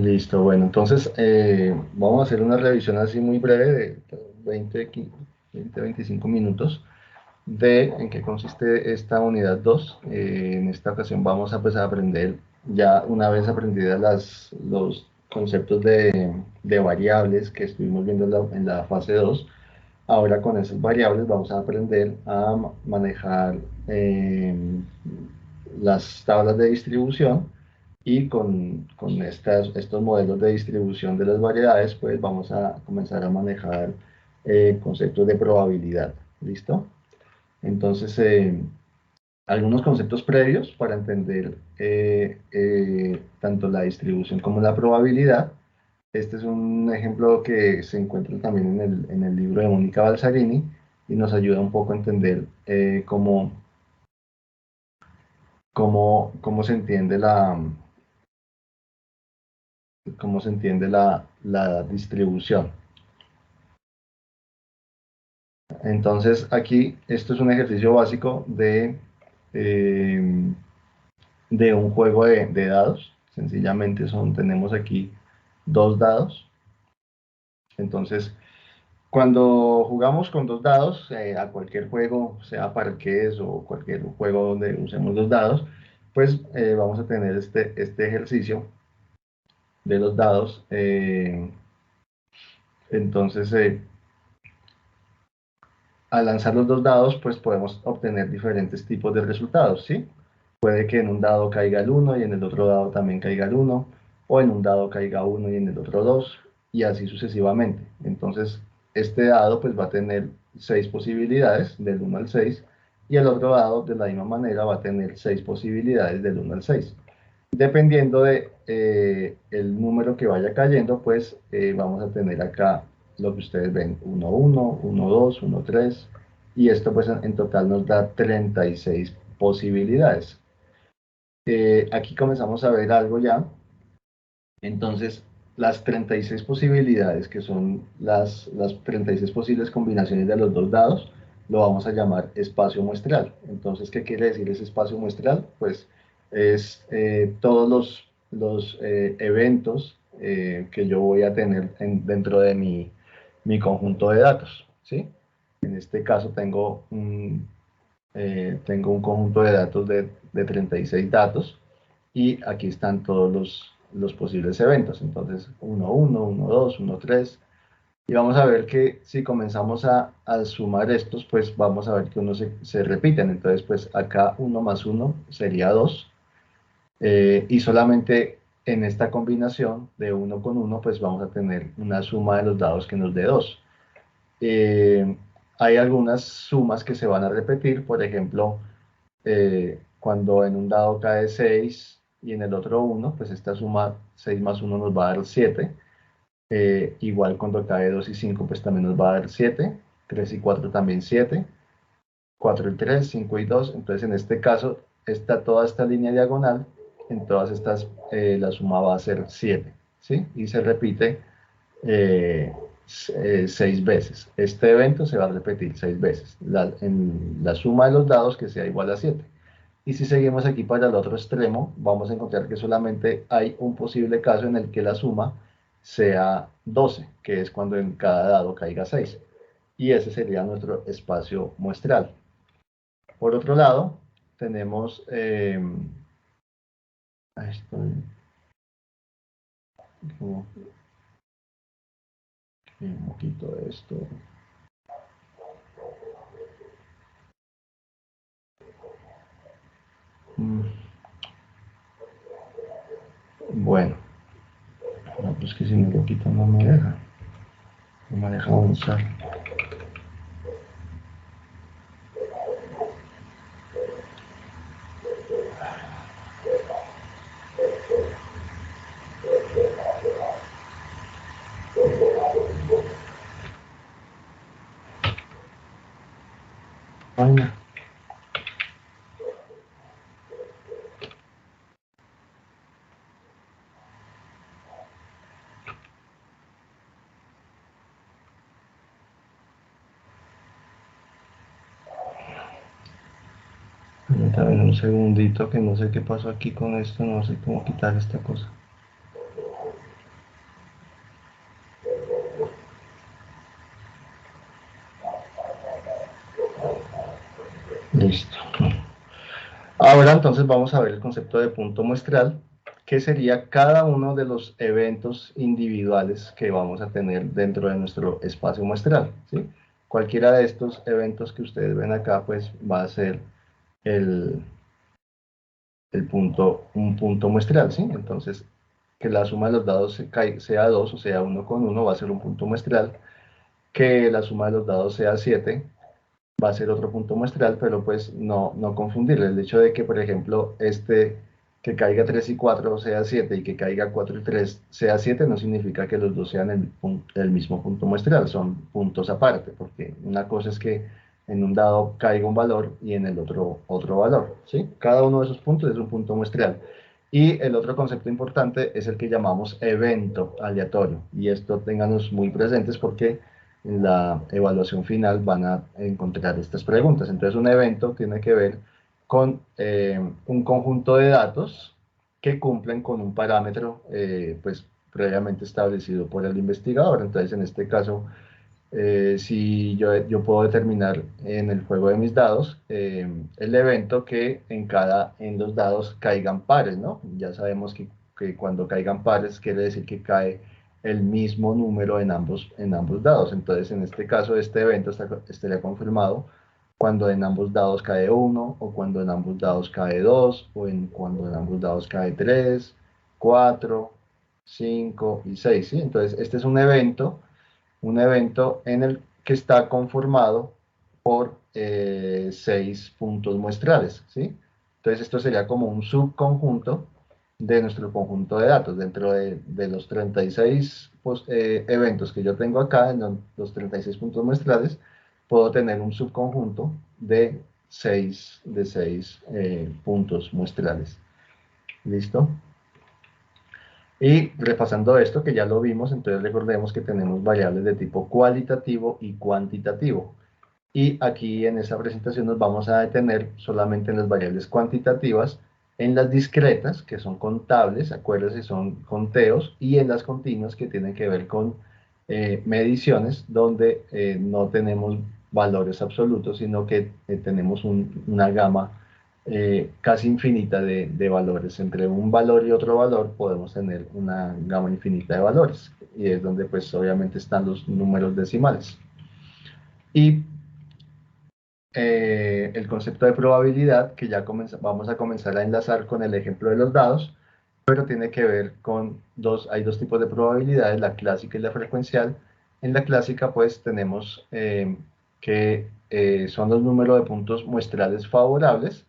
Listo, bueno, entonces vamos a hacer una revisión así muy breve de 25 minutos de en qué consiste esta unidad 2. En esta ocasión vamos a, pues, a aprender, ya una vez aprendidas los conceptos de variables que estuvimos viendo en la fase 2. Ahora con esas variables vamos a aprender a manejar las tablas de distribución y con estos modelos de distribución de las variedades, pues vamos a comenzar a manejar conceptos de probabilidad. ¿Listo? Entonces, algunos conceptos previos para entender tanto la distribución como la probabilidad. Este es un ejemplo que se encuentra también en el libro de Mónica Balsarini y nos ayuda un poco a entender cómo se entiende la distribución. Entonces, aquí, esto es un ejercicio básico eh, de un juego de dados. Sencillamente tenemos aquí dos dados. Entonces, cuando jugamos con dos dados, a cualquier juego, sea parqués o cualquier juego donde usemos dos dados, pues vamos a tener este ejercicio de los dados. Entonces, al lanzar los dos dados, pues podemos obtener diferentes tipos de resultados, ¿sí? Puede que en un dado caiga el 1 y en el otro dado también caiga el 1, o en un dado caiga 1 y en el otro 2, y así sucesivamente. Entonces, este dado pues va a tener 6 posibilidades, del 1 al 6, y el otro dado de la misma manera va a tener 6 posibilidades del 1 al 6. Dependiendo de el número que vaya cayendo, pues vamos a tener acá lo que ustedes ven, 1, 1, 1, 2, 1, 3, y esto pues en total nos da 36 posibilidades. Aquí comenzamos a ver algo ya. Entonces, las 36 posibilidades, que son las 36 posibles combinaciones de los dos dados, lo vamos a llamar espacio muestral. Entonces, ¿qué quiere decir ese espacio muestral? Pues es todos los eventos que yo voy a tener dentro de mi conjunto de datos, ¿sí? En este caso tengo un conjunto de datos de 36 datos y aquí están todos los posibles eventos. Entonces, 1, 1, 1, 2, 1, 3. Y vamos a ver que si comenzamos a sumar estos, pues vamos a ver que unos se repiten. Entonces, pues acá 1 más 1 sería 2. Y solamente en esta combinación de 1 con 1, pues vamos a tener una suma de los dados que nos dé 2. Eh, Hay algunas sumas que se van a repetir, por ejemplo, cuando en un dado cae 6 y en el otro 1, pues esta suma 6 más 1 nos va a dar 7. Igual cuando cae 2 y 5, pues también nos va a dar 7. 3 y 4 también 7. 4 y 3, 5 y 2. Entonces en este caso, toda esta línea diagonal, en todas estas la suma va a ser 7. ¿Sí? Y se repite 6 veces. Este evento se va a repetir 6 veces. En la suma de los dados que sea igual a 7. Y si seguimos aquí para el otro extremo, vamos a encontrar que solamente hay un posible caso en el que la suma sea 12, que es cuando en cada dado caiga 6. Y ese sería nuestro espacio muestral. Por otro lado, tenemos, estoy, como, un poquito de esto. Bueno, no, pues que si me lo quito no me deja. No me deja avanzar. Vaina. Permítame un segundito que no sé qué pasó aquí con esto, no sé cómo quitar esta cosa. Ahora entonces vamos a ver el concepto de punto muestral, que sería cada uno de los eventos individuales que vamos a tener dentro de nuestro espacio muestral, ¿sí? Cualquiera de estos eventos que ustedes ven acá, pues va a ser el, un punto muestral, ¿sí? Entonces, que la suma de los dados sea 2 o sea 1 con 1 va a ser un punto muestral, que la suma de los dados sea 7 va a ser otro punto muestral, pero pues no confundir. El hecho de que, por ejemplo, que caiga 3 y 4 sea 7 y que caiga 4 y 3 sea 7 no significa que los dos sean el mismo punto muestral, son puntos aparte, porque una cosa es que en un dado caiga un valor y en el otro valor, ¿sí? Cada uno de esos puntos es un punto muestral. Y el otro concepto importante es el que llamamos evento aleatorio, y esto ténganlos muy presentes porque en la evaluación final van a encontrar estas preguntas. Entonces, un evento tiene que ver con un conjunto de datos que cumplen con un parámetro pues, previamente establecido por el investigador. Entonces, en este caso, si yo puedo determinar en el juego de mis dados el evento que en los dados caigan pares, ¿no? Ya sabemos que cuando caigan pares quiere decir que cae el mismo número en ambos dados. Entonces, en este caso, este evento estaría confirmado cuando en ambos dados cae 1, o cuando en ambos dados cae 2, cuando en ambos dados cae 3, 4, 5 y 6, ¿sí? Entonces, este es un evento en el que está conformado por 6 puntos muestrales, ¿sí? Entonces esto sería como un subconjunto de nuestro conjunto de datos. Dentro de los 36 eventos que yo tengo acá, en los 36 puntos muestrales, puedo tener un subconjunto de 6 puntos muestrales. ¿Listo? Y repasando esto, que ya lo vimos, entonces recordemos que tenemos variables de tipo cualitativo y cuantitativo. Y aquí en esta presentación nos vamos a detener solamente en las variables cuantitativas, en las discretas, que son contables, acuérdense, son conteos, y en las continuas, que tienen que ver con mediciones, donde no tenemos valores absolutos, sino que tenemos una gama casi infinita de valores. Entre un valor y otro valor podemos tener una gama infinita de valores, y es donde pues obviamente están los números decimales. Y el concepto de probabilidad, que ya vamos a comenzar a enlazar con el ejemplo de los dados, pero tiene que ver con hay dos tipos de probabilidades, la clásica y la frecuencial. En la clásica pues tenemos que son los números de puntos muestrales favorables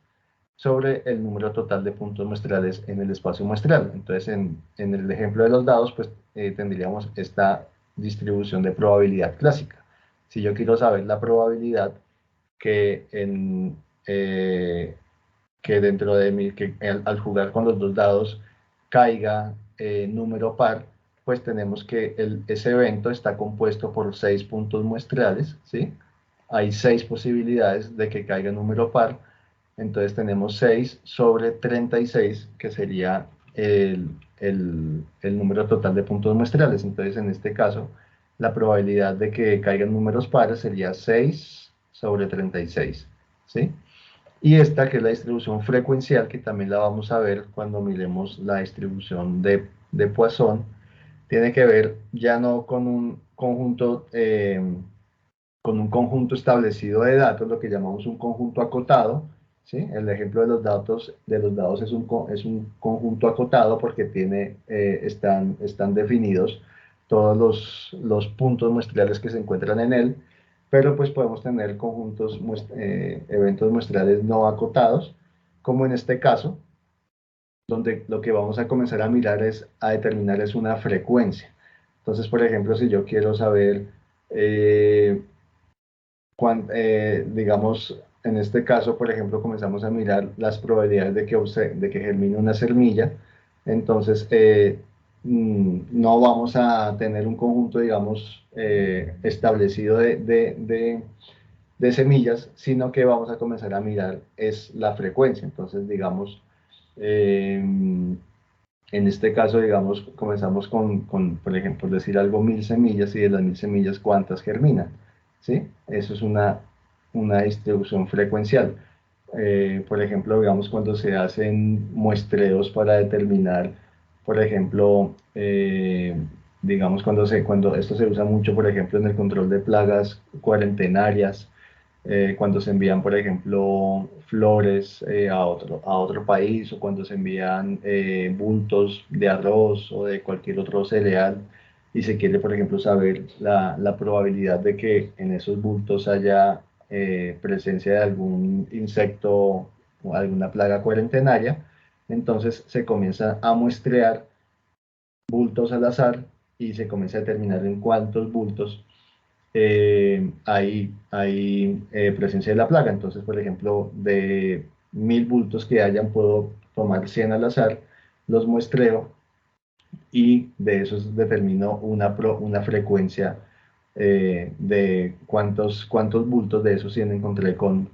sobre el número total de puntos muestrales en el espacio muestral. Entonces, en el ejemplo de los dados, pues tendríamos esta distribución de probabilidad clásica. Si yo quiero saber la probabilidad que, que dentro de al jugar con los dos dados caiga número par, pues tenemos que ese evento está compuesto por 6 puntos muestrales, ¿sí? Hay 6 posibilidades de que caiga número par, entonces tenemos 6 sobre 36, que sería el número total de puntos muestrales. Entonces, en este caso, la probabilidad de que caigan números pares sería 6 sobre 36, ¿sí? Y esta, que es la distribución frecuencial, que también la vamos a ver cuando miremos la distribución de Poisson, tiene que ver ya no con un conjunto establecido de datos, lo que llamamos un conjunto acotado, ¿sí? El ejemplo de los dados es un conjunto acotado porque están definidos todos los puntos muestrales que se encuentran en él, pero pues podemos tener eventos muestrales no acotados, como en este caso, donde lo que vamos a comenzar a mirar a determinar es una frecuencia. Entonces, por ejemplo, si yo quiero saber eh, digamos, en este caso, por ejemplo, comenzamos a mirar las probabilidades de que germine una semilla, entonces no vamos a tener un conjunto, digamos, establecido de semillas, sino que vamos a comenzar a mirar es la frecuencia. Entonces, digamos, en este caso, digamos, comenzamos por ejemplo, decir algo 1000 semillas, y de las 1000 semillas, ¿cuántas germinan? ¿Sí? Eso es una distribución frecuencial. Por ejemplo, digamos, cuando se hacen muestreos para determinar, por ejemplo, digamos, cuando esto se usa mucho, por ejemplo, en el control de plagas cuarentenarias, cuando se envían, por ejemplo, flores a otro país o cuando se envían bultos de arroz o de cualquier otro cereal y se quiere, por ejemplo, saber la probabilidad de que en esos bultos haya presencia de algún insecto o alguna plaga cuarentenaria, entonces se comienza a muestrear bultos al azar y se comienza a determinar en cuántos bultos hay presencia de la plaga. Entonces, por ejemplo, de 1000 bultos que hayan, puedo tomar 100 al azar, los muestreo y de esos determino una frecuencia de cuántos bultos de esos 100 encontré con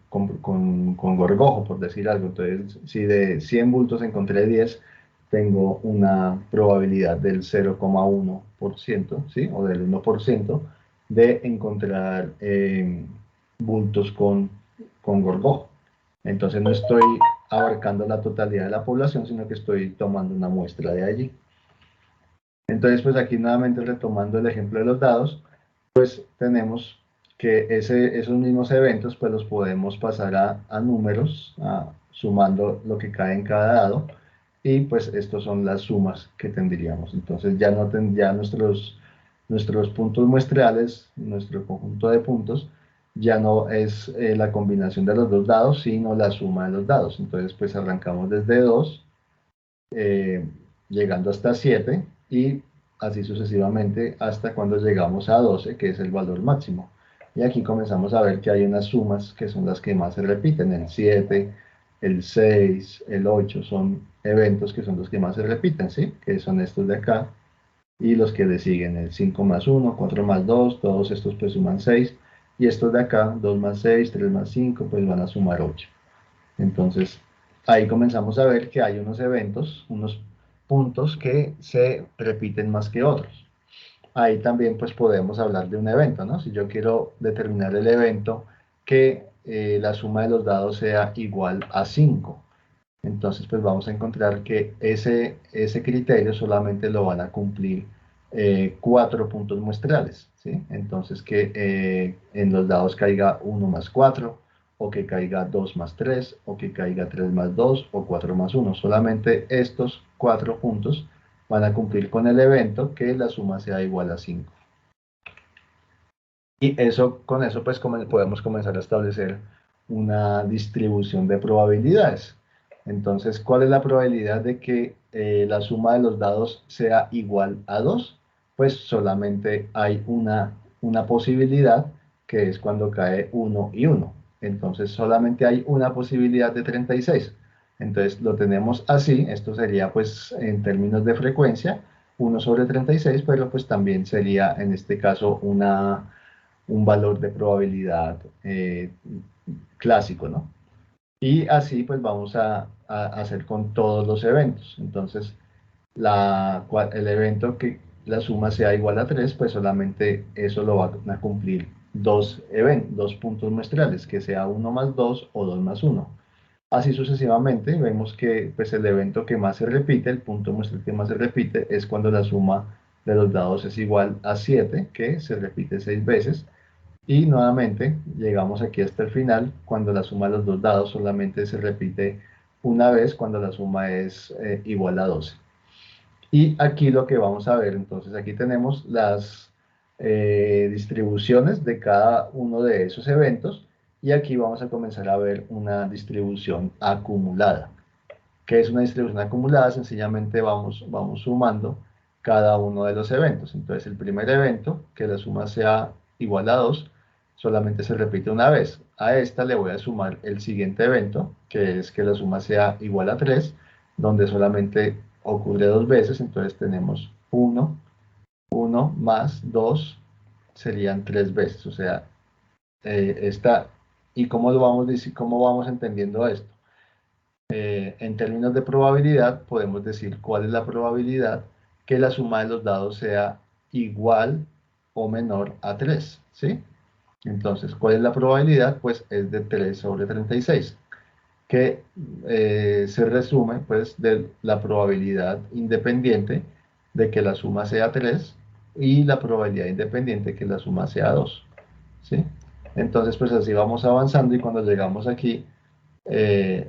gorgojo, por decir algo. Entonces, si de 100 bultos encontré 10, tengo una probabilidad del 0,1%, ¿sí? O del 1% de encontrar bultos con gorgojo. Entonces no estoy abarcando la totalidad de la población, sino que estoy tomando una muestra de allí. Entonces, pues aquí nuevamente retomando el ejemplo de los dados, pues tenemos que esos mismos eventos pues los podemos pasar a números, sumando lo que cae en cada dado, y pues estos son las sumas que tendríamos. Entonces ya no ya nuestros puntos muestrales, nuestro conjunto de puntos, ya no es la combinación de los dos dados, sino la suma de los dados. Entonces pues arrancamos desde 2 eh, llegando hasta 7 y así sucesivamente hasta cuando llegamos a 12, que es el valor máximo. Y aquí comenzamos a ver que hay unas sumas que son las que más se repiten, el 7, el 6, el 8, son eventos que son los que más se repiten, ¿sí? Que son estos de acá y los que le siguen, el 5 más 1, 4 más 2, todos estos pues suman 6, y estos de acá, 2 más 6, 3 más 5, pues van a sumar 8. Entonces, ahí comenzamos a ver que hay unos eventos, unos puntos que se repiten más que otros. Ahí también pues podemos hablar de un evento, ¿no? Si yo quiero determinar el evento que la suma de los dados sea igual a 5, entonces pues vamos a encontrar que ese criterio solamente lo van a cumplir 4 puntos muestrales, ¿sí? Entonces que en los dados caiga 1 más 4, o que caiga 2 más 3, o que caiga 3 más 2, o 4 más 1. Solamente estos 4 puntos van a cumplir con el evento que la suma sea igual a 5. Y con eso pues podemos comenzar a establecer una distribución de probabilidades. Entonces, ¿cuál es la probabilidad de que la suma de los dados sea igual a 2? Pues solamente hay una posibilidad, que es cuando cae 1 y 1. Entonces, solamente hay una posibilidad de 36. Entonces, lo tenemos así. Esto sería, pues, en términos de frecuencia, 1/36, pero pues también sería, en este caso, un valor de probabilidad clásico, ¿no? Y así pues vamos a hacer con todos los eventos. Entonces, el evento que la suma sea igual a 3, pues solamente eso lo van a cumplir dos puntos muestrales, que sea 1 más 2 o 2 más 1. Así sucesivamente, vemos que pues, el evento que más se repite, el punto muestral que más se repite, es cuando la suma de los dados es igual a 7, que se repite 6 veces. Y nuevamente llegamos aquí hasta el final, cuando la suma de los dos dados solamente se repite una vez, cuando la suma es igual a 12. Y aquí lo que vamos a ver, entonces aquí tenemos las distribuciones de cada uno de esos eventos, y aquí vamos a comenzar a ver una distribución acumulada. ¿Qué es una distribución acumulada? Sencillamente vamos sumando cada uno de los eventos. Entonces el primer evento, que la suma sea igual a 2, solamente se repite una vez. A esta le voy a sumar el siguiente evento, que es que la suma sea igual a 3, donde solamente ocurre dos veces. Entonces tenemos 1, 1 más 2 serían 3 veces. O sea, esta, ¿y cómo vamos entendiendo esto? En términos de probabilidad, podemos decir cuál es la probabilidad que la suma de los dados sea igual o menor a 3, ¿sí? Entonces, ¿cuál es la probabilidad? Pues es de 3/36. que se resume pues de la probabilidad independiente de que la suma sea 3 y la probabilidad independiente de que la suma sea 2, ¿sí? Entonces pues así vamos avanzando y cuando llegamos aquí eh,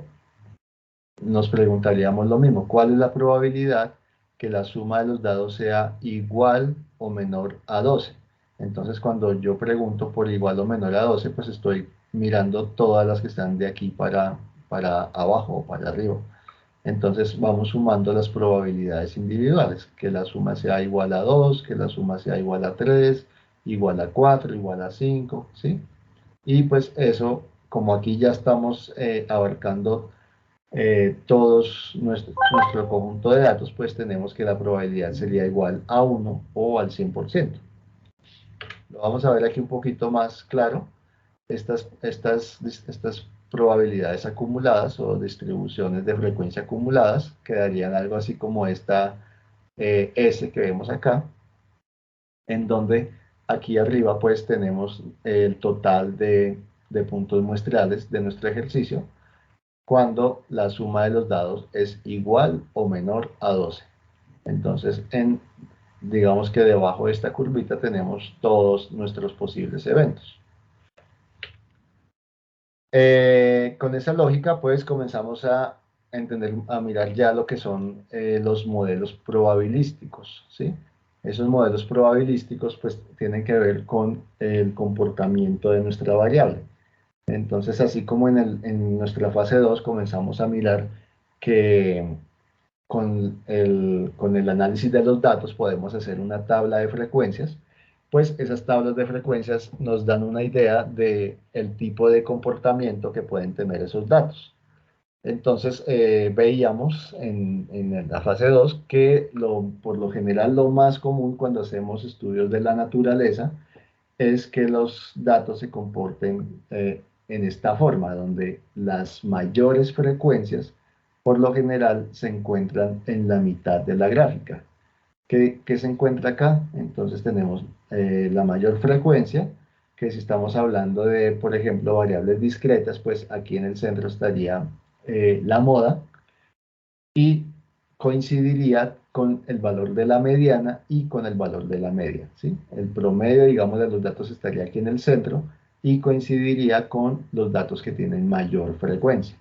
nos preguntaríamos lo mismo: ¿cuál es la probabilidad que la suma de los dados sea igual o menor a 12? Entonces, cuando yo pregunto por igual o menor a 12, pues estoy mirando todas las que están de aquí para abajo o para arriba. Entonces, vamos sumando las probabilidades individuales: que la suma sea igual a 2, que la suma sea igual a 3, igual a 4, igual a 5, ¿sí? Y pues eso, como aquí ya estamos abarcando todos nuestro conjunto de datos, pues tenemos que la probabilidad sería igual a 1 o al 100%. Lo vamos a ver aquí un poquito más claro. Estas probabilidades acumuladas o distribuciones de frecuencia acumuladas quedarían algo así como esta S que vemos acá, en donde aquí arriba pues tenemos el total de puntos muestrales de nuestro ejercicio cuando la suma de los dados es igual o menor a 12. Entonces, digamos que debajo de esta curvita tenemos todos nuestros posibles eventos. Con esa lógica, pues comenzamos a entender, a mirar ya lo que son los modelos probabilísticos, ¿sí? Esos modelos probabilísticos pues tienen que ver con el comportamiento de nuestra variable. Entonces, así como en nuestra fase 2 comenzamos a mirar que con el análisis de los datos podemos hacer una tabla de frecuencias, pues esas tablas de frecuencias nos dan una idea de el tipo de comportamiento que pueden tener esos datos. Entonces, veíamos en la fase 2 que por lo general lo más común cuando hacemos estudios de la naturaleza es que los datos se comporten en esta forma, donde las mayores frecuencias por lo general se encuentran en la mitad de la gráfica. ¿Qué se encuentra acá? Entonces tenemos la mayor frecuencia, que si estamos hablando de, por ejemplo, variables discretas, pues aquí en el centro estaría la moda, y coincidiría con el valor de la mediana y con el valor de la media, ¿sí? El promedio, digamos, de los datos estaría aquí en el centro y coincidiría con los datos que tienen mayor frecuencia.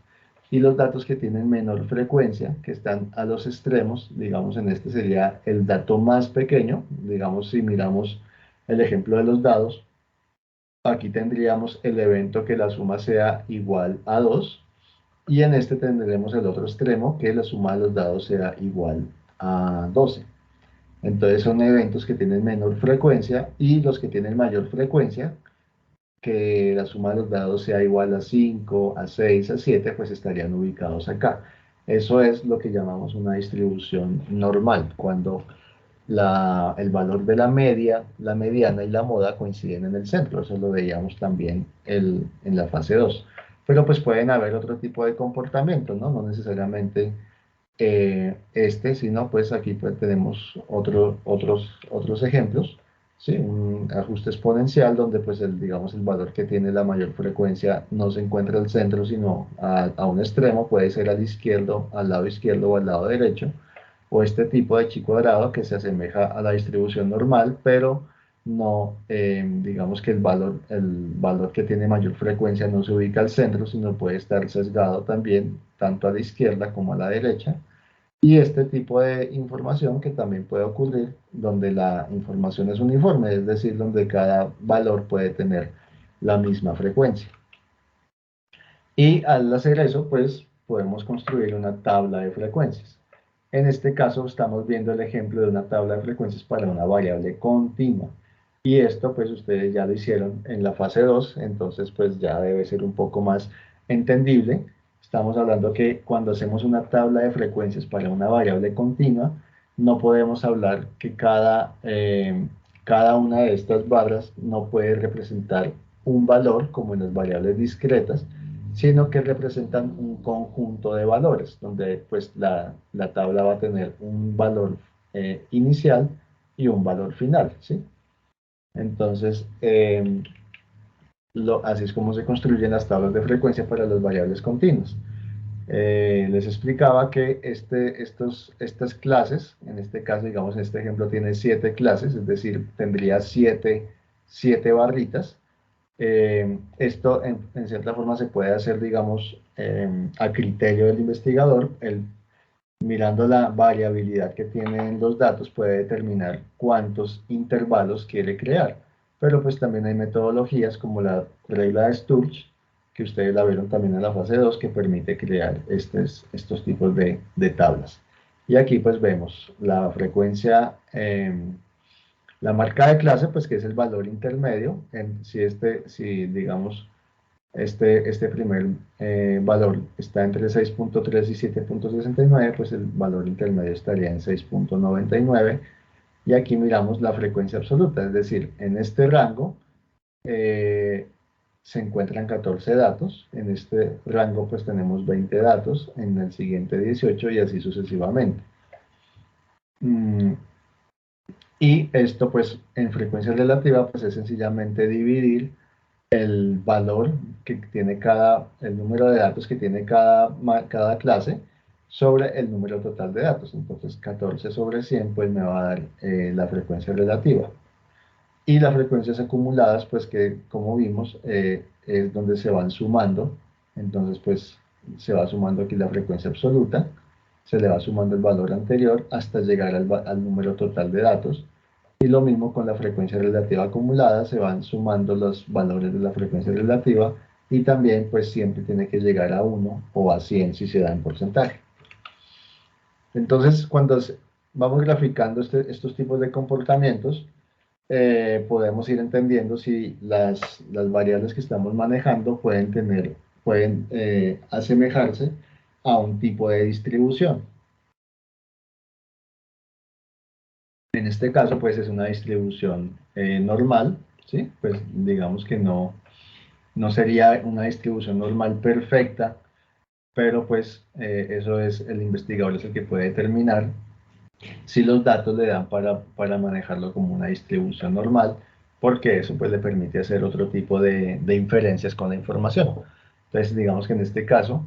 Y los datos que tienen menor frecuencia, que están a los extremos, digamos, en este sería el dato más pequeño. Digamos, si miramos el ejemplo de los dados, aquí tendríamos el evento que la suma sea igual a 2, y en este tendremos el otro extremo, que la suma de los dados sea igual a 12. Entonces son eventos que tienen menor frecuencia, y los que tienen mayor frecuencia, que la suma de los dados sea igual a 5, a 6, a 7, pues estarían ubicados acá. Eso es lo que llamamos una distribución normal, cuando el valor de la media, la mediana y la moda coinciden en el centro. Eso lo veíamos también en la fase 2. Pero pues pueden haber otro tipo de comportamientos, ¿no? No necesariamente sino pues aquí pues tenemos otros ejemplos, ¿sí? Un ajuste exponencial donde pues digamos el valor que tiene la mayor frecuencia no se encuentra al centro, sino a un extremo, puede ser al izquierdo, al lado izquierdo o al lado derecho, o este tipo de chi cuadrado que se asemeja a la distribución normal, pero no, digamos que el valor que tiene mayor frecuencia no se ubica al centro, sino puede estar sesgado también, tanto a la izquierda como a la derecha. Y este tipo de información que también puede ocurrir donde la información es uniforme, es decir, donde cada valor puede tener la misma frecuencia. Y al hacer eso, pues podemos construir una tabla de frecuencias. En este caso estamos viendo el ejemplo de una tabla de frecuencias para una variable continua. Y esto pues ustedes ya lo hicieron en la fase 2, entonces pues ya debe ser un poco más entendible. Estamos hablando que cuando hacemos una tabla de frecuencias para una variable continua, no podemos hablar que cada una de estas barras no puede representar un valor como en las variables discretas, sino que representan un conjunto de valores, donde pues la tabla va a tener un valor inicial y un valor final, ¿sí? Entonces, así es como se construyen las tablas de frecuencia para las variables continuas. les explicaba que estas clases, en este caso, digamos, en este ejemplo tiene 7 clases, es decir, tendría 7 barritas. Esto en cierta forma se puede hacer, digamos, a criterio del investigador. Mirando la variabilidad que tienen los datos puede determinar cuántos intervalos quiere crear. Pero pues también hay metodologías como la regla de Sturge, que ustedes la vieron también en la fase 2, que permite crear estos tipos de tablas. Y aquí pues vemos la frecuencia, la marca de clase, pues que es el valor intermedio. Si digamos este primer valor está entre 6.3 y 7.69, pues el valor intermedio estaría en 6.99. Y aquí miramos la frecuencia absoluta, es decir, en este rango eh, se encuentran 14 datos, en este rango pues tenemos 20 datos, en el siguiente 18 y así sucesivamente. Y esto pues en frecuencia relativa pues es sencillamente dividir el valor que tiene el número de datos que tiene cada clase sobre el número total de datos. Entonces 14 sobre 100 pues me va a dar la frecuencia relativa. Y las frecuencias acumuladas pues que como vimos es donde se van sumando. Entonces pues se va sumando aquí la frecuencia absoluta, se le va sumando el valor anterior hasta llegar al número total de datos. Y lo mismo con la frecuencia relativa acumulada, se van sumando los valores de la frecuencia relativa y también pues siempre tiene que llegar a 1 o a 100 si se da en porcentaje. Entonces cuando vamos graficando estos tipos de comportamientos, podemos ir entendiendo si las variables que estamos manejando pueden asemejarse a un tipo de distribución. En este caso, pues es una distribución normal, ¿sí? Pues digamos que no sería una distribución normal perfecta, pero pues eso es el investigador es el que puede determinar si los datos le dan para manejarlo como una distribución normal, porque eso pues le permite hacer otro tipo de inferencias con la información. Entonces, digamos que en este caso,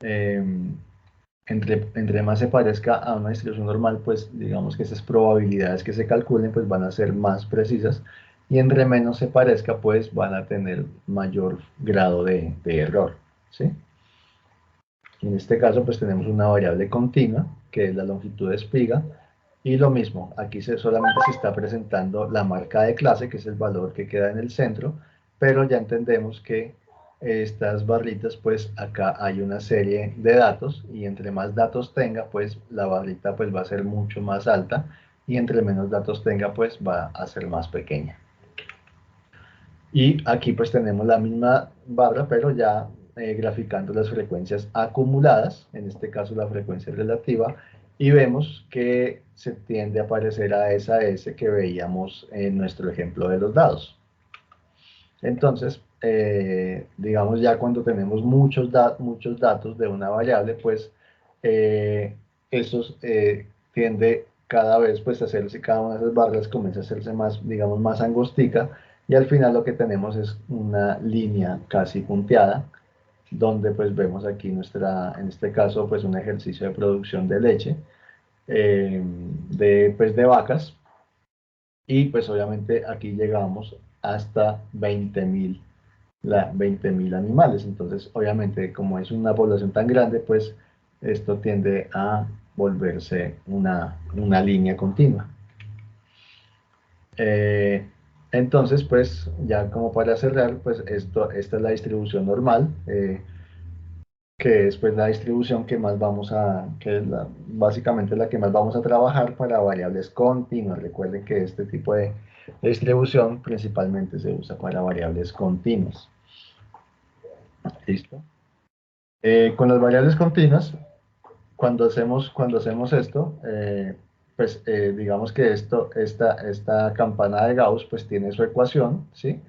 eh, entre más se parezca a una distribución normal, pues digamos que esas probabilidades que se calculen pues van a ser más precisas y entre menos se parezca pues van a tener mayor grado de error, ¿sí? En este caso pues tenemos una variable continua que es la longitud de espiga y lo mismo, aquí solamente se está presentando la marca de clase que es el valor que queda en el centro, pero ya entendemos que estas barritas, pues acá hay una serie de datos y entre más datos tenga, pues la barrita pues va a ser mucho más alta y entre menos datos tenga, pues va a ser más pequeña. Y aquí pues tenemos la misma barra, pero ya graficando las frecuencias acumuladas, en este caso la frecuencia relativa, y vemos que se tiende a parecer a esa S que veíamos en nuestro ejemplo de los dados. Entonces, digamos ya cuando tenemos muchos datos de una variable, pues esos tiende cada vez pues a hacerse, cada una de esas barras comienza a hacerse más, digamos, más angostica y al final lo que tenemos es una línea casi punteada, donde pues vemos aquí en este caso pues un ejercicio de producción de leche pues, de vacas y pues obviamente aquí llegamos hasta 20.000 animales. Entonces, obviamente, como es una población tan grande, pues esto tiende a volverse una línea continua. Eh, entonces, pues ya como para cerrar, pues esta es la distribución normal, que es pues la distribución que más que es básicamente la que más vamos a trabajar para variables continuas. Recuerden que este tipo de distribución principalmente se usa para variables continuas. ¿Listo? Con las variables continuas, cuando hacemos esto, pues digamos que esta campana de Gauss pues tiene su ecuación, ¿sí?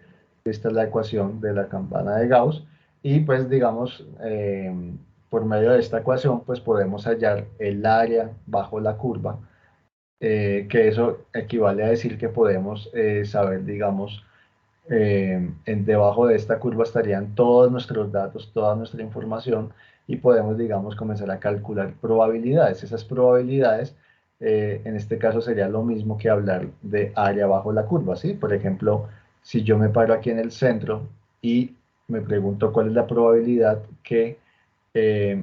Esta es la ecuación de la campana de Gauss y pues digamos, por medio de esta ecuación pues podemos hallar el área bajo la curva, que eso equivale a decir que podemos saber, digamos, debajo de esta curva estarían todos nuestros datos, toda nuestra información y podemos, digamos, comenzar a calcular probabilidades. Esas probabilidades, en este caso, sería lo mismo que hablar de área bajo la curva, ¿sí? Por ejemplo, si yo me paro aquí en el centro y me pregunto cuál es la probabilidad que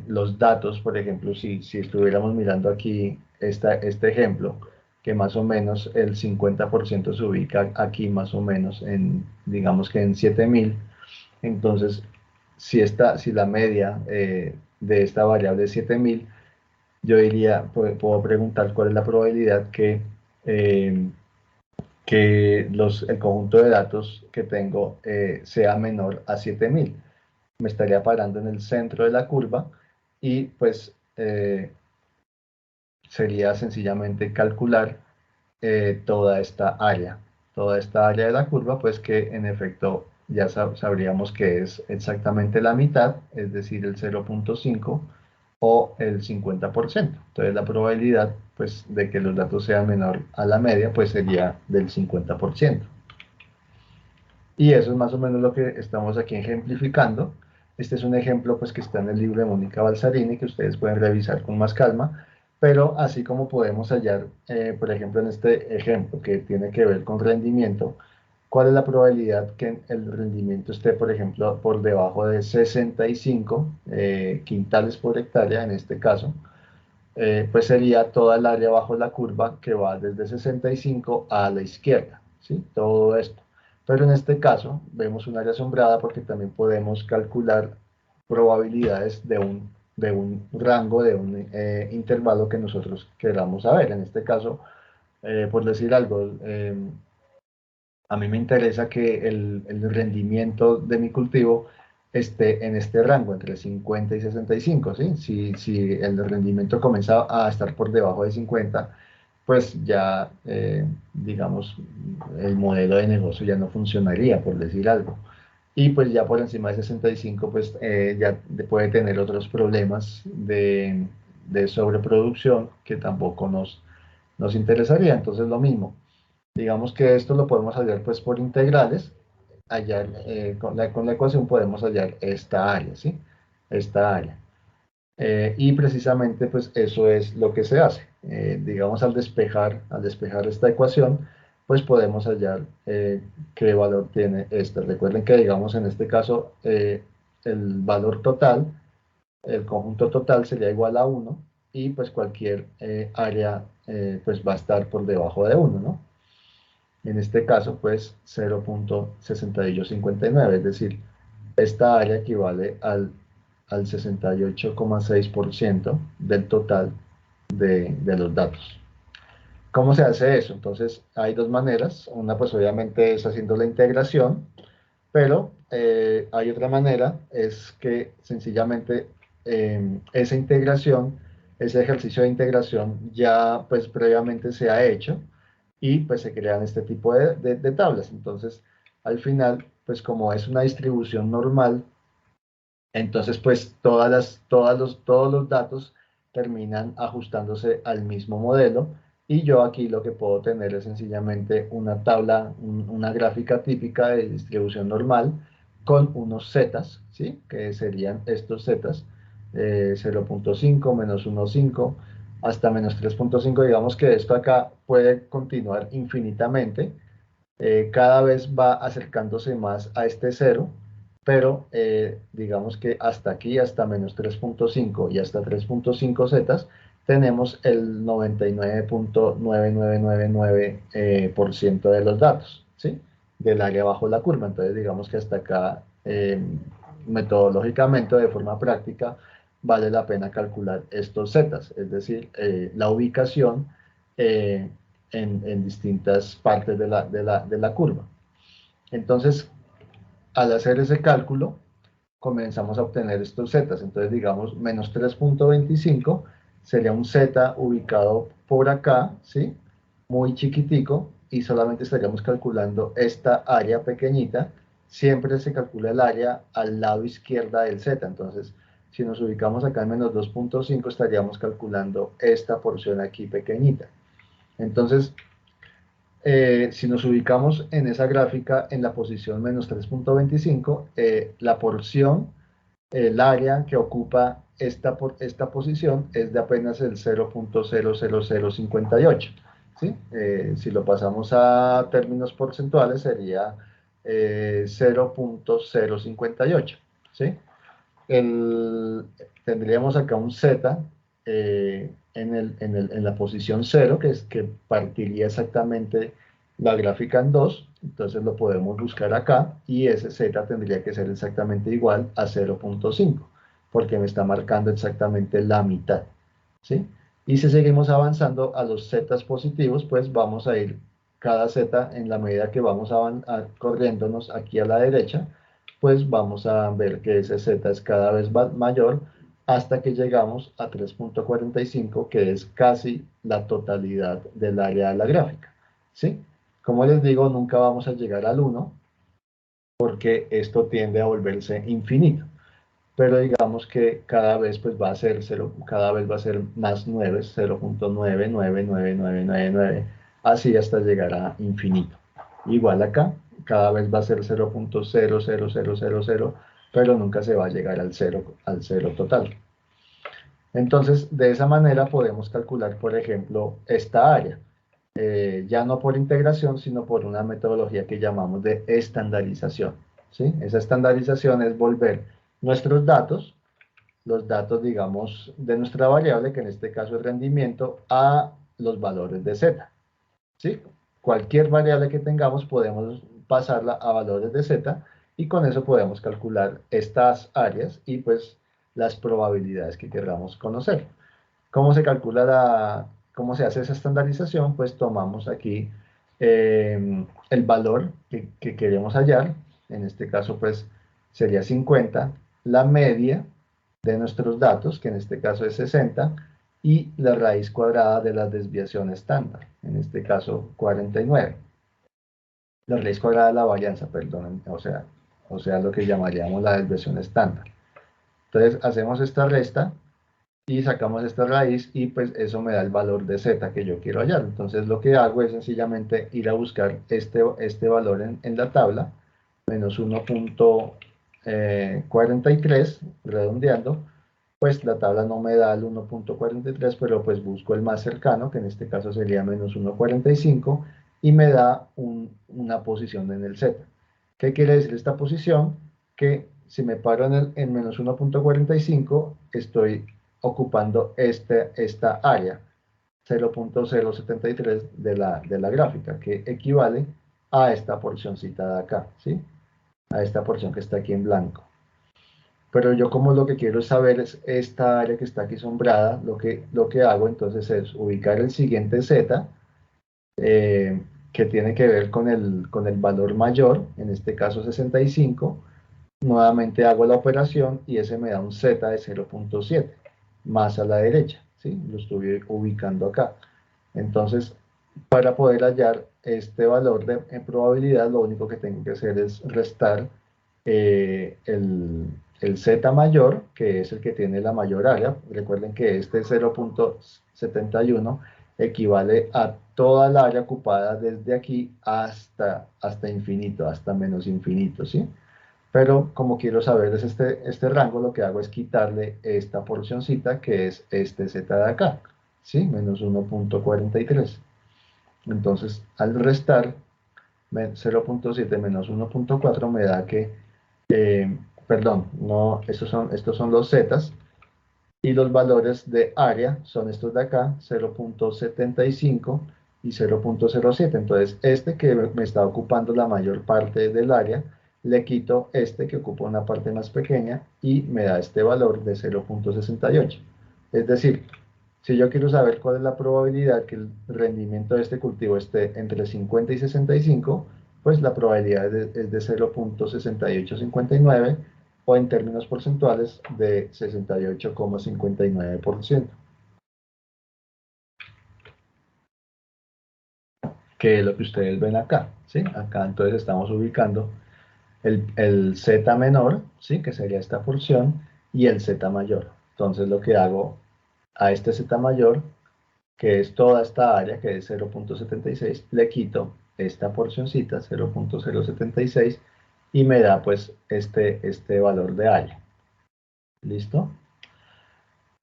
los datos, por ejemplo, si estuviéramos mirando aquí este ejemplo, que más o menos el 50% se ubica aquí más o menos en, digamos que en 7000. Entonces, si la media de esta variable es 7000, yo diría, puedo preguntar cuál es la probabilidad eh, que el conjunto de datos que tengo sea menor a 7000. Me estaría parando en el centro de la curva y pues sería sencillamente calcular toda esta área de la curva, pues que en efecto ya sabríamos que es exactamente la mitad, es decir, el 0,5 o el 50%. Entonces la probabilidad pues de que los datos sean menor a la media pues sería del 50%. Y eso es más o menos lo que estamos aquí ejemplificando. Este es un ejemplo pues, que está en el libro de Mónica Balsarini, que ustedes pueden revisar con más calma, pero así como podemos hallar, por ejemplo, en este ejemplo que tiene que ver con rendimiento, ¿cuál es la probabilidad que el rendimiento esté, por ejemplo, por debajo de 65 quintales por hectárea, en este caso? Pues sería toda el área bajo la curva que va desde 65 a la izquierda, ¿sí? Todo esto. Pero en este caso vemos un área asombrada porque también podemos calcular probabilidades de un rango, de un intervalo que nosotros queramos saber. En este caso, por decir algo, a mí me interesa que el rendimiento de mi cultivo esté en este rango, entre 50 y 65, ¿sí? Si el rendimiento comienza a estar por debajo de 50, pues ya, digamos, el modelo de negocio ya no funcionaría, por decir algo. Y pues ya por encima de 65, pues ya puede tener otros problemas de sobreproducción que tampoco nos interesaría. Entonces, lo mismo. Digamos que esto lo podemos hallar pues por integrales. Hallar, con la ecuación podemos hallar esta área, ¿sí? Esta área. Y precisamente pues eso es lo que se hace. Digamos al despejar esta ecuación, pues podemos hallar qué valor tiene esta. Recuerden que digamos en este caso el valor total, el conjunto total sería igual a 1 y pues cualquier área pues va a estar por debajo de 1, ¿no? En este caso, pues 0,6259, es decir, esta área equivale al 68,6% del total de los datos. ¿Cómo se hace eso? Entonces, hay dos maneras. Una, pues obviamente es haciendo la integración, pero hay otra manera, es que sencillamente esa integración, ese ejercicio de integración ya pues previamente se ha hecho y pues se crean este tipo de tablas. Entonces, al final, pues como es una distribución normal, entonces pues todos los datos terminan ajustándose al mismo modelo y yo aquí lo que puedo tener es sencillamente una tabla, una gráfica típica de distribución normal con unos zetas, ¿sí? Que serían estos zetas, 0,5, menos 1,5, hasta menos 3,5. Digamos que esto acá puede continuar infinitamente, cada vez va acercándose más a este cero, pero digamos que hasta aquí, hasta menos 3,5 y hasta 3,5 zetas, tenemos el 99,9999% de los datos, ¿sí? Del área bajo la curva. Entonces, digamos que hasta acá, metodológicamente, de forma práctica, vale la pena calcular estos zetas, es decir, la ubicación eh, en distintas partes de la curva. Entonces, al hacer ese cálculo, comenzamos a obtener estos zetas. Entonces, digamos, menos 3,25 sería un z ubicado por acá, ¿sí? Muy chiquitico, y solamente estaríamos calculando esta área pequeñita. Siempre se calcula el área al lado izquierda del z. Entonces, si nos ubicamos acá en menos 2,5, estaríamos calculando esta porción aquí pequeñita. Entonces, si nos ubicamos en esa gráfica en la posición menos 3,25, la porción, el área que ocupa esta posición es de apenas el 0.00058, ¿sí? Si lo pasamos a términos porcentuales sería 0.058, ¿sí? Tendríamos acá un Z en la posición 0, que partiría exactamente la gráfica en 2, entonces lo podemos buscar acá, y ese Z tendría que ser exactamente igual a 0.5, porque me está marcando exactamente la mitad, ¿sí? Y si seguimos avanzando a los Zetas positivos, pues vamos a ir cada Z en la medida que vamos corriéndonos aquí a la derecha, pues vamos a ver que ese Z es cada vez mayor hasta que llegamos a 3.45, que es casi la totalidad del área de la gráfica, ¿sí? Como les digo, nunca vamos a llegar al 1 porque esto tiende a volverse infinito, pero digamos que cada vez pues va a ser 0, cada vez va a ser más 9, 0.9999999, así hasta llegar a infinito. Igual acá, cada vez va a ser 0.00000, pero nunca se va a llegar al cero total. Entonces, de esa manera podemos calcular, por ejemplo, esta área. Ya no por integración, sino por una metodología que llamamos de estandarización, ¿sí? Esa estandarización es volver nuestros datos, los datos, digamos, de nuestra variable, que en este caso es rendimiento, a los valores de z, ¿sí? Cualquier variable que tengamos podemos pasarla a valores de z, y con eso podemos calcular estas áreas y pues las probabilidades que queramos conocer. ¿Cómo se calcula cómo se hace esa estandarización? Pues tomamos aquí el valor que queremos hallar, en este caso pues sería 50, la media de nuestros datos, que en este caso es 60, y la raíz cuadrada de la desviación estándar, en este caso 49. La raíz cuadrada de la varianza, perdón, o sea lo que llamaríamos la desviación estándar. Entonces hacemos esta resta y sacamos esta raíz, y pues eso me da el valor de z que yo quiero hallar. Entonces lo que hago es sencillamente ir a buscar este valor en la tabla, menos 1.43, redondeando. Pues la tabla no me da el 1.43, pero pues busco el más cercano, que en este caso sería menos 1.45, y me da una posición en el z. ¿Qué quiere decir esta posición? Que si me paro en menos 1.45, estoy ocupando esta área, 0.073 de la gráfica, que equivale a esta porcioncita de acá, ¿sí? A esta porción que está aquí en blanco. Pero yo, como lo que quiero saber es esta área que está aquí sombrada, lo que hago entonces es ubicar el siguiente z, que tiene que ver con el valor mayor, en este caso 65. Nuevamente hago la operación y ese me da un z de 0.7, más a la derecha, ¿sí? Lo estoy ubicando acá. Entonces, para poder hallar este valor en probabilidad, lo único que tengo que hacer es restar el z mayor, que es el que tiene la mayor área. Recuerden que este 0.71 equivale a toda la área ocupada desde aquí hasta infinito, hasta menos infinito, ¿sí? Pero como quiero saber es este rango, lo que hago es quitarle esta porcioncita, que es este z de acá, ¿sí? Menos 1.43. Entonces, al restar 0.7 menos 1.4 me da que, perdón, no, estos son los zetas, y los valores de área son estos de acá, 0.75 y 0.07. Entonces, este que me está ocupando la mayor parte del área, le quito este que ocupa una parte más pequeña y me da este valor de 0.68. Es decir, si yo quiero saber cuál es la probabilidad que el rendimiento de este cultivo esté entre 50 y 65, pues la probabilidad es de 0.6859, o en términos porcentuales de 68,59%, que es lo que ustedes ven acá, ¿sí? Acá entonces estamos ubicando el Z menor, ¿sí? Que sería esta porción, y el Z mayor. Entonces lo que hago a este Z mayor, que es toda esta área, que es 0.76, le quito esta porcioncita, 0.076, y me da pues este valor de área. ¿Listo?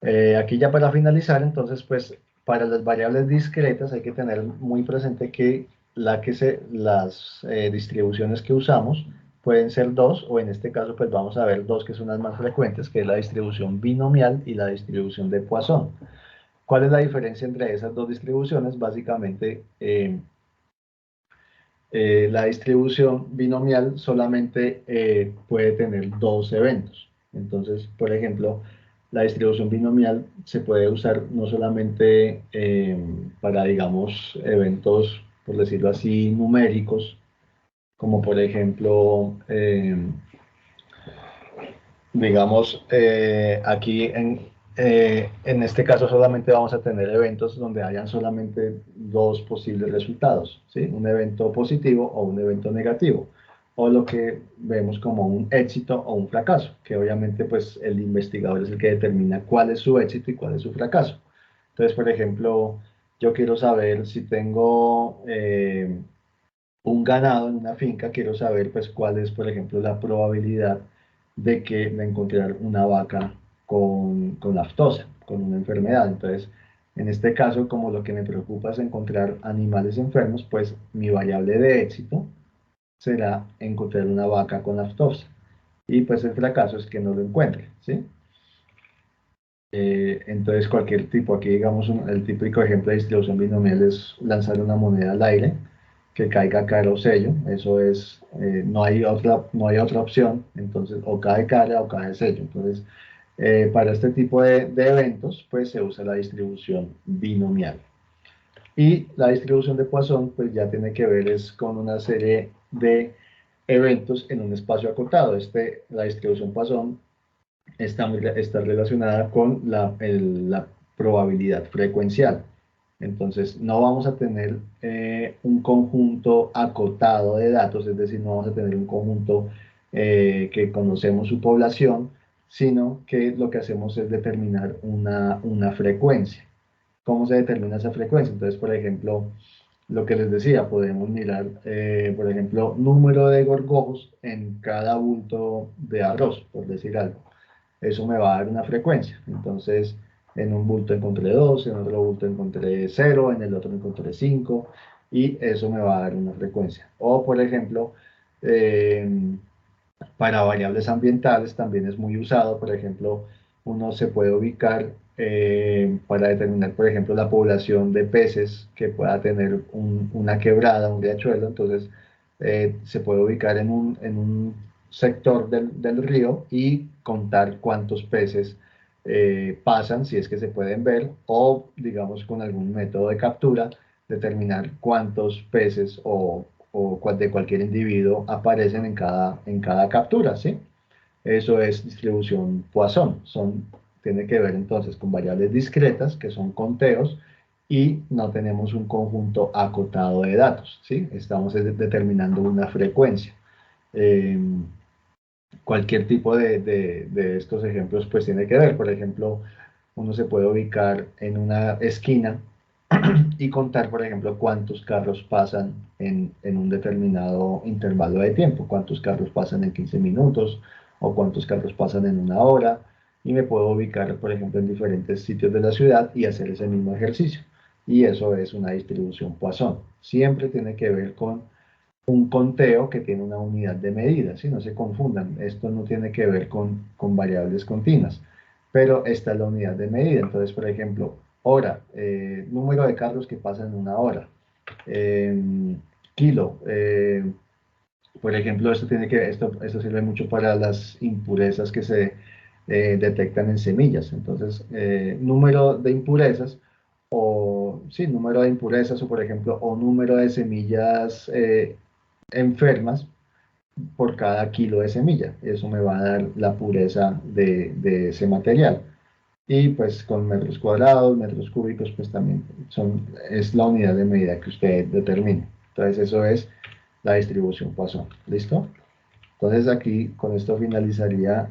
Aquí ya para finalizar, entonces, pues para las variables discretas hay que tener muy presente que, las distribuciones que usamos pueden ser dos, o en este caso pues vamos a ver dos que son las más frecuentes, que es la distribución binomial y la distribución de Poisson. ¿Cuál es la diferencia entre esas dos distribuciones? Básicamente, la distribución binomial solamente puede tener dos eventos. Entonces, por ejemplo, la distribución binomial se puede usar no solamente para, digamos, eventos, por decirlo así, numéricos, como por ejemplo, digamos, aquí en este caso solamente vamos a tener eventos donde hayan solamente dos posibles resultados, ¿sí? Un evento positivo o un evento negativo, o lo que vemos como un éxito o un fracaso, que obviamente pues el investigador es el que determina cuál es su éxito y cuál es su fracaso. Entonces, por ejemplo, yo quiero saber si tengo un ganado en una finca, quiero saber pues cuál es, por ejemplo, la probabilidad de encontrar una vaca con aftosa, con una enfermedad. Entonces, en este caso, como lo que me preocupa es encontrar animales enfermos, pues mi variable de éxito será encontrar una vaca con aftosa. Y pues el fracaso es que no lo encuentre, ¿sí? Entonces, cualquier tipo, aquí digamos, el típico ejemplo de distribución binomial es lanzar una moneda al aire, que caiga cara o sello, eso es, no hay otra opción, entonces, o cae cara o cae sello. Entonces, para este tipo de eventos, pues se usa la distribución binomial. Y la distribución de Poisson, pues ya tiene que ver es con una serie de eventos en un espacio acotado. La distribución Poisson está relacionada con la probabilidad frecuencial. Entonces, no vamos a tener un conjunto acotado de datos, es decir, no vamos a tener un conjunto que conocemos su población, sino que lo que hacemos es determinar una frecuencia. ¿Cómo se determina esa frecuencia? Entonces, por ejemplo, lo que les decía, podemos mirar, por ejemplo, número de gorgojos en cada bulto de arroz, por decir algo. Eso me va a dar una frecuencia. Entonces, en un bulto encontré 2, en otro bulto encontré 0, en el otro encontré 5, y eso me va a dar una frecuencia. O, por ejemplo, eh, para variables ambientales también es muy usado. Por ejemplo, uno se puede ubicar para determinar, por ejemplo, la población de peces que pueda tener una quebrada, un riachuelo. Entonces, se puede ubicar en un sector del río y contar cuántos peces pasan, si es que se pueden ver, o digamos con algún método de captura, determinar cuántos peces de cualquier individuo aparecen en cada captura, ¿sí? Eso es distribución Poisson. Tiene que ver entonces con variables discretas, que son conteos, y no tenemos un conjunto acotado de datos, ¿sí? Estamos determinando una frecuencia. Eh, Cualquier tipo de estos ejemplos pues tiene que ver. Por ejemplo, uno se puede ubicar en una esquina y contar, por ejemplo, cuántos carros pasan en un determinado intervalo de tiempo, cuántos carros pasan en 15 minutos o cuántos carros pasan en una hora, y me puedo ubicar, por ejemplo, en diferentes sitios de la ciudad y hacer ese mismo ejercicio. Y eso es una distribución Poisson. Siempre tiene que ver con un conteo que tiene una unidad de medida, ¿sí? No se confundan, esto no tiene que ver con variables continuas, pero esta es la unidad de medida. Entonces, por ejemplo, hora, número de carros que pasan en una hora, eh, kilo, por ejemplo, esto sirve mucho para las impurezas que se detectan en semillas. Entonces, número de impurezas o, sí, número de impurezas o, por ejemplo, o número de semillas enfermas por cada kilo de semilla. Eso me va a dar la pureza de ese material. Y pues con metros cuadrados, metros cúbicos, pues también es la unidad de medida que usted determine. Entonces eso es la distribución Poisson. ¿Listo? Entonces aquí con esto finalizaría